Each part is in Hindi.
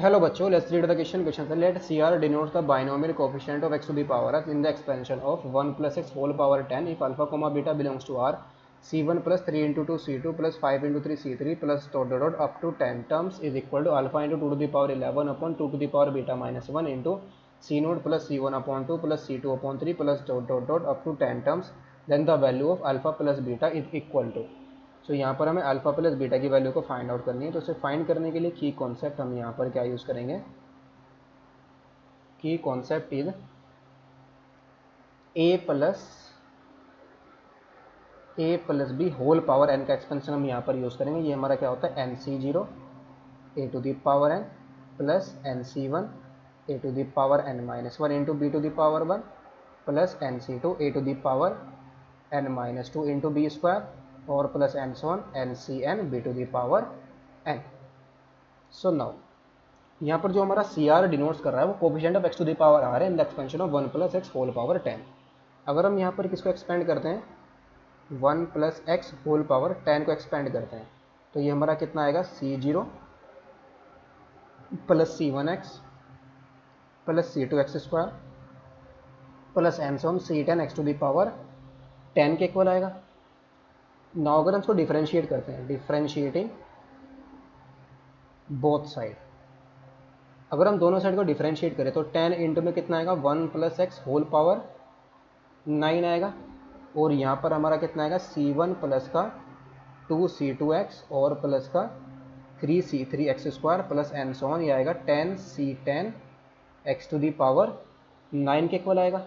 Hello बच्चों, let's read the question. Let CR denotes the binomial coefficient of x to the power x in the expansion of 1 plus x whole power 10 if alpha comma beta belongs to R. C1 plus 3 into 2 C2 plus 5 into 3 C3 plus dot dot dot up to 10 terms is equal to alpha into 2 to the power 11 upon 2 to the power beta minus 1 into C naught plus C1 upon 2 plus C2 upon 3 plus dot dot dot up to 10 terms. Then the value of alpha plus beta is equal to. सो यहाँ पर हमें अल्फा प्लस बीटा की वैल्यू को फाइंड आउट करनी है। तो उसे फाइंड करने के लिए की कॉन्सेप्ट हम यहाँ पर क्या यूज़ करेंगे, की concept is a plus b whole power n का एक्सपेंशन हम यहाँ पर यूज़ करेंगे। ये हमारा क्या होता है, N C zero A to the power N plus N C one A to the power N minus one into B to the power one plus N C two A to the power N minus two into B square और plus N so N C N B to the power N. So now यहाँ पर जो हमारा सी आर डिनोट्स कर रहा है वो coefficient of x to the power r है in the expansion of 1 plus x whole power 10। अगर हम यहाँ पर किसको एक्सपेंड करते हैं, 1 प्लस एक्स होल पावर 10 को एक्सपेंड करते हैं, तो ये हमारा कितना आएगा, c zero plus C one x plus c two x square plus N so c 10 x to the power 10 के इक्वल आएगा। नाउ अगर हम इसको डिफरेंशिएट करते हैं, डिफरेंशिएटिंग बोथ साइड, अगर हम दोनों साइड को डिफरेंशिएट करें तो 10 इंटू में कितना आएगा, 1 प्लस एक्स होल पावर 9 आएगा और यहाँ पर हमारा कितना आएगा, C1 प्लस का 2C2x और प्लस का 3C3x square plus N so on, ये आएगा 10C10 x to the power 9 के इक्वल आएगा।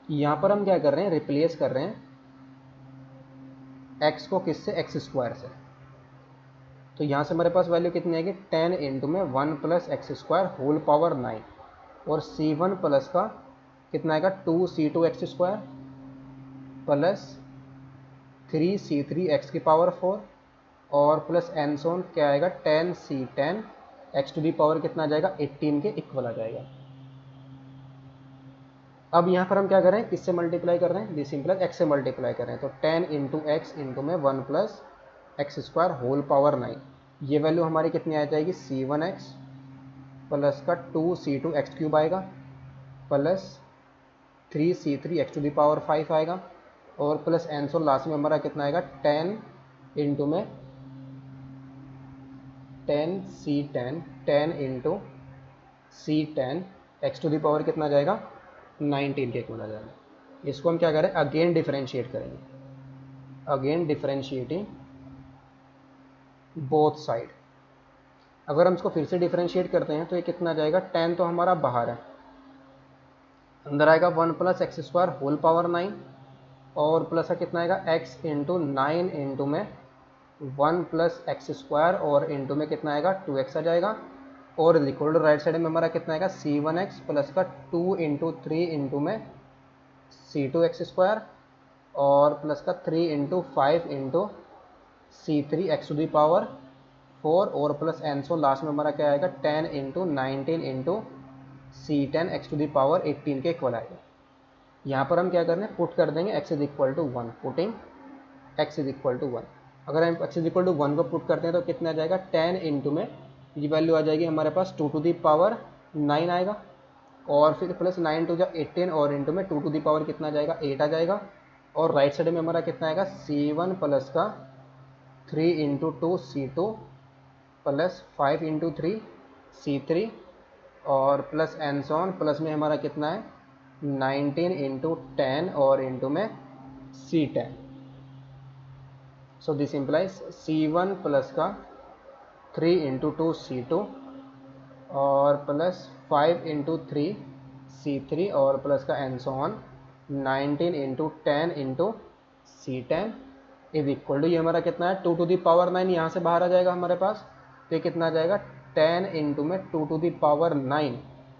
यहाँ पर हम क्या कर रहे हैं, रिप्लेस कर रहे हैं x को किससे, एक्स स्क्वायर से। तो यहाँ से हमारे पास वैल्यू कितनी आएगी, 10 इंटू में 1 plus x square whole power 9 और C1 प्लस का कितना आएगा, 2C2x स्क्वायर प्लस 3C3x की पावर 4 और प्लस एन सोन क्या आएगा, 10C10 x to the power कितना आ जाएगा, 18 के इक्वल आ जाएगा। अब यहाँ पर हम क्या कर रहे हैं, किससे मल्टीप्लाई कर रहे हैं, दिस सिंपल एक्स से मल्टीप्लाई कर रहे हैं। तो 10 इंटू एक्स इंटू में 1 plus x square whole power 9, ये वैल्यू हमारी कितनी आ जाएगी, C1x प्लस का 2C2x क्यूब आएगा plus 3C3x to the power 5 आएगा और प्लस एन सो लास्ट में हमारा कितना आएगा, 10 इंटू में 10C10 10 into C10 x to the power कितना आ जाएगा, 19 के इक्वल आ जाएगा। इसको हम क्या करें, अगेन डिफरेंशिएट करेंगे, अगेन डिफरेंशिएटिंग बोथ साइड। अगर हम इसको फिर से डिफरेंशिएट करते हैं तो ये कितना आ जाएगा, 10 तो हमारा बाहर है, अंदर आएगा 1 plus x square whole power 9 और प्लस का कितना आएगा, x इंटू 9 इंटू में 1 प्लस एक्स स्क्वायर और इंटू में कितना आएगा, 2x आ जाएगा और इक्वल टू राइट साइड में हमारा कितना आएगा, C1x प्लस का 2 इंटू 3 इंटू में C2x स्क्वायर और प्लस का 3 into 5 into C3 x to the power 4 और प्लस एन सो लास्ट में हमारा क्या आएगा, 10 into 19 into C10 x to the power 18 के इक्वल आएगा। यहाँ पर हम क्या कर रहे हैं, पुट कर देंगे x is equal to 1, putting x is equal to 1। अगर हम x इज इक्वल टू 1 को पुट करते हैं तो कितना आ जाएगा, 10 इंटू में ये वैल्यू आ जाएगी हमारे पास 2 टू दी पावर 9 आएगा और फिर प्लस 9 टू जा 18 और इंटू में 2 टू दी पावर कितना आ जाएगा, 8 आ जाएगा और राइट साइड में हमारा कितना आएगा, C1 प्लस का 3 into 2 C2 plus 5 into 3 C3 और प्लस एन सॉन प्लस में हमारा कितना है, 19 इंटू 10 और इंटू में C10। So this implies C1 plus का 3 इंटू 2 C2 और प्लस 5 इंटू 3 C3 और प्लस का and so on 19 into 10 into C10 is equal to, ये हमारा कितना है, 2 टू दी पावर 9 यहाँ से बाहर आ जाएगा हमारे पास, तो ये कितना आ जाएगा, 10 इंटू में 2 टू दी पावर 9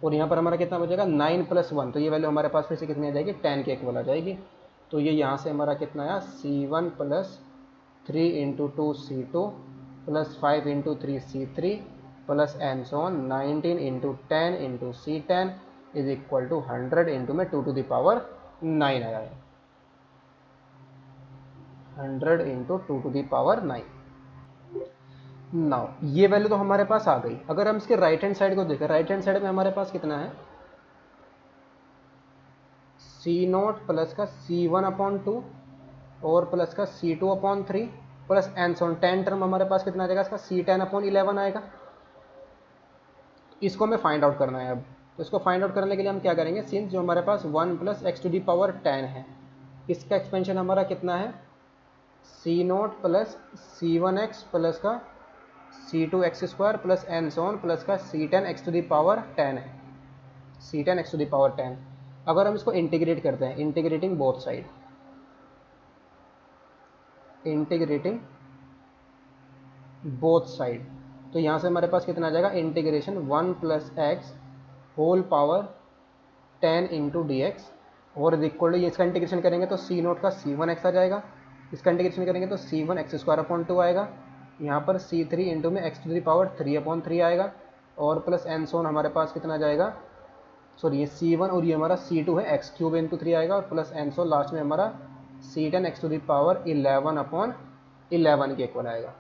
और यहाँ पर हमारा कितना बचेगा, 9 प्लस 1, तो ये वैल्यू हमारे पास फिर से कितनी आ जाएगी, 10 के इक्वल आ जाएगी। तो ये यहाँ से हमारा कितना आया, C1 plus 3 into 2 C2 plus 5 into 3 C3 plus and so on 19 into 10 into C10 is equal to 100 into में 2 टू दी पावर 9 आया है, 100 into 2 to the power 9। Now ये वैल्यू तो हमारे पास आ गई। अगर हम इसके राइट हैंड साइड को देखें, राइट हैंड साइड में हमारे पास कितना है, सी नॉट प्लस का सी वन अपॉन टू और प्लस का सी two upon three plus and so on 10 term हमारे पास कितना आ जाएगा इसका, सी 10 अपॉन 11 आएगा। इसको हमें फाइंड आउट करना है अब। तो इसको फाइंड आउट करने के लिए हम क्या करेंगे, सिंस जो हमारे पास 1 plus x to the power 10 है, इसका एक्सपेंशन हमारा कितना है, C not plus C one x plus का सी two x square plus and so on plus का C 10 x to the power 10 है, C 10 x to the power 10। अगर हम इसको इंटीग्रेट करते हैं, integrating both side, integrating both side, तो यहाँ से हमारे पास कितना आ जाएगा, integration 1 plus x whole power 10 into d x और इक्वल टू, ये इसका इंटीग्रेशन करेंगे तो सी नोट का सी वन एक्स आ जाएगा, इसका इंटीग्रेशन करेंगे तो c one x square upon 2 आएगा, यहाँ पर सी थ्री इंटू में x to the power 3 upon 3 आएगा और प्लस एन सोन हमारे पास कितना आ जाएगा, सॉरी ये सी वन और ये हमारा सी टू है, एक्स क्यूब इंटू 3 आएगा और प्लस एन सोन लास्ट में हमारा c 10 x to the power 11 upon 11 के इक्वल आएगा।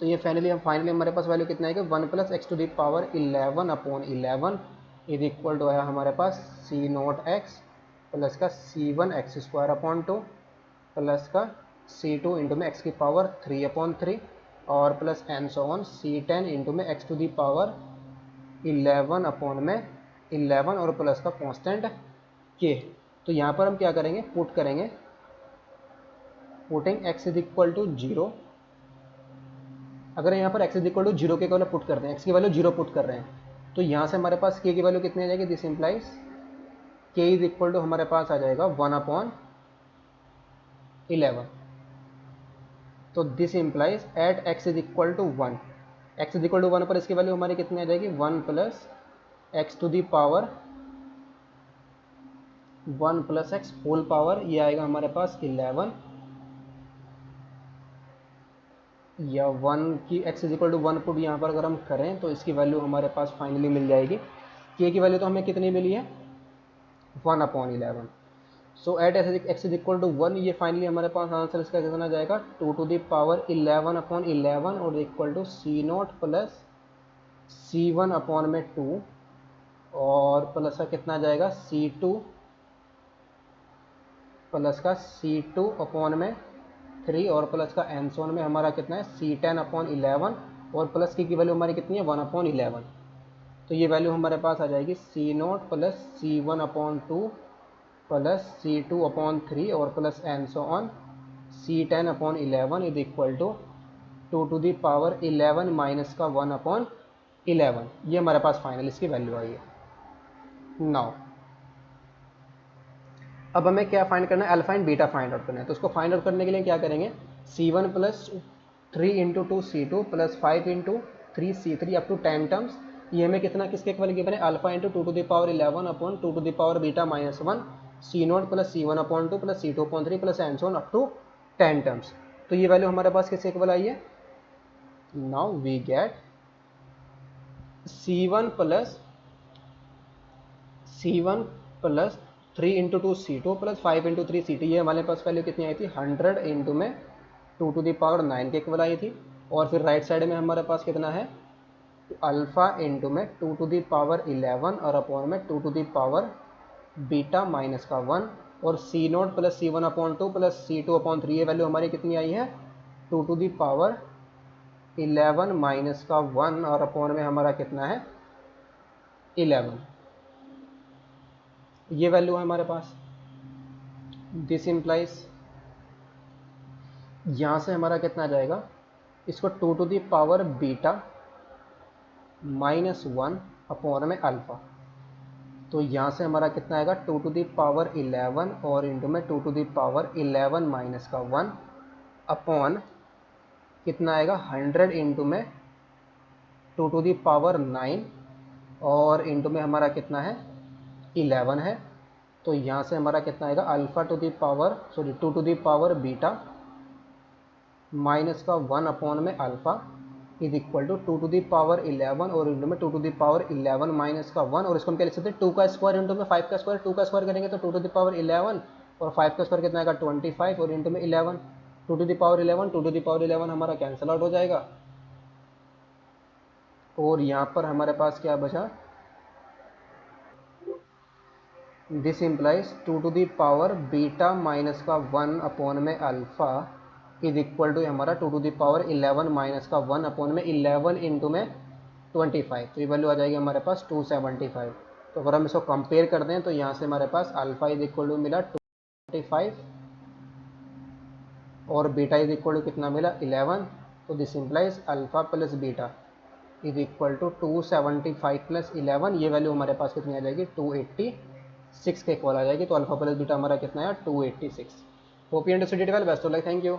तो ये फाइनली हमारे पास वैल्यू कितना आएगा, 1 plus x to the power 11 upon 11 is equal to आया हमारे पास सी नोट एक्स प्लस का c one x square upon 2 plus का सी टू इंटू में एक्स की पावर 3 अपॉन 3 और plus N so on c 10 into में x to the power 11 upon में 11 और प्लस का कॉन्स्टेंट के। तो यहाँ पर हम क्या करेंगे, पुट करेंगे, putting x is equal to 0। अगर यहाँ पर x इज इक्वल टू 0 के वैल्यू पुट करते हैं, x की वैल्यू 0 पुट कर रहे हैं, तो यहाँ से हमारे पास k की वैल्यू कितनी आ जाएगी, this implies k is equal to हमारे पास आ जाएगा 1 अपॉन 11। तो this implies at x is equal to 1, x is equal to 1 पर इसकी वैल्यू हमारी कितनी आ जाएगी, 1 plus x to the power 1 plus x whole power, ये आएगा हमारे पास 11 या 1 की x is equal to 1 put यहाँ पर अगर हम करें तो इसकी वैल्यू हमारे पास फाइनली मिल जाएगी। k की वैल्यू तो हमें कितनी मिली है, 1 upon 11। So at x is equal to 1, ये फाइनली हमारे पास आंसर इसका कितना जाएगा, 2 टू द पावर 11 अपॉन 11 और equal to c note plus C one upon में 2 और प्लस का कितना जाएगा, सी टू प्लस का सी टू अपॉन में 3 और प्लस का एन सोन में हमारा कितना है, सी 10 अपॉन 11 और प्लस की वैल्यू हमारी कितनी है, 1 अपॉन 11। तो ये वैल्यू हमारे पास आ जाएगी सी नोट प्लस सी one upon 2 plus c two upon 3 और plus N so on c 10 upon 11 is equal to 2 to the power 11 minus का 1 अपॉन 11। ये हमारे पास फाइनल इसकी वैल्यू आई है। नाउ अब हमें क्या फाइंड करना है, alpha and beta find out करना है। तो उसको फाइंड आउट करने के लिए क्या करेंगे, C1 plus 3 into 2 C2 plus 5 into 3 C3 up to 10 terms, ये हमें कितना किसके इक्वल गिवन है, alpha into 2 to the power 11 upon 2 to the power beta minus 1 c note plus C1 upon 2 plus C2 upon 3 plus and so on up to 10 terms. तो ये वैल्यू हमारे पास किसके इक्वल आई है, now we gate C1 plus 3 into 2 C2 plus 5 into 3 C2, ये हमारे पास वैल्यू कितनी आई थी, 100 इंटू में 2 टू द पावर 9 के इक्वल आई थी। और फिर राइट साइड में हमारे पास कितना है, अल्फ़ा इंटू में 2 टू द पावर 11 और अपॉन में 2 to the power beta minus का 1 और c note plus C1 upon 2 plus C2 upon 3, ये वैल्यू हमारी कितनी आई है, 2 टू द पावर 11 माइनस का 1 और अपॉन में हमारा कितना है 11, ये वैल्यू है हमारे पास। दिस इम्प्लाइज यहाँ से हमारा कितना आ जाएगा, इसको 2 to the power beta minus 1 upon में अल्फ़ा, तो यहाँ से हमारा कितना आएगा 2 टू दी पावर 11 और इंटू में 2 टू दी पावर 11 माइनस का 1 अपॉन कितना आएगा 100 इंटू में 2 टू दी पावर 9 और इंटू में हमारा कितना है 11 है। तो यहाँ से हमारा कितना आएगा alpha to the power 2 to the power beta minus का 1 अपॉन में alpha is equal to 2 to the power 11 और इंटू में 2 टू दी पावर 11 माइनस का 1, और इसको हम क्या लिख सकते हैं 2 का स्क्वायर इंटू में 5 का स्क्वायर, 2 का स्क्वायर करेंगे तो 2 टू दी पावर 11 और 5 का स्क्वायर कितना आएगा 25 और इंटू में 11 2 to the power 11, 2 to the power 11 हमारा कैंसिल आउट हो जाएगा, और यहाँ पर हमारे पास क्या बचा, this implies 2 to the power beta minus का 1 अपॉन में अल्फ़ा इज इक्वल टू हमारा 2 टू द पावर 11 माइनस का 1 अपॉन में 11 इंटू में 25, तो ये वैल्यू आ जाएगी हमारे पास 275। तो अगर हम इसको कंपेयर करते हैं तो यहाँ से हमारे पास अल्फ़ा इज इक्वल टू मिला 225 और बीटा इज इक्वल टू कितना मिला 11, तो this implies alpha plus beta is equal to 275 plus 11, ये वैल्यू हमारे पास कितनी आ जाएगी 286 के इक्वल आ जाएगी। तो अल्फा प्लस बीटा हमारा कितना है 286। Hope you understood it well, best of luck, thank you.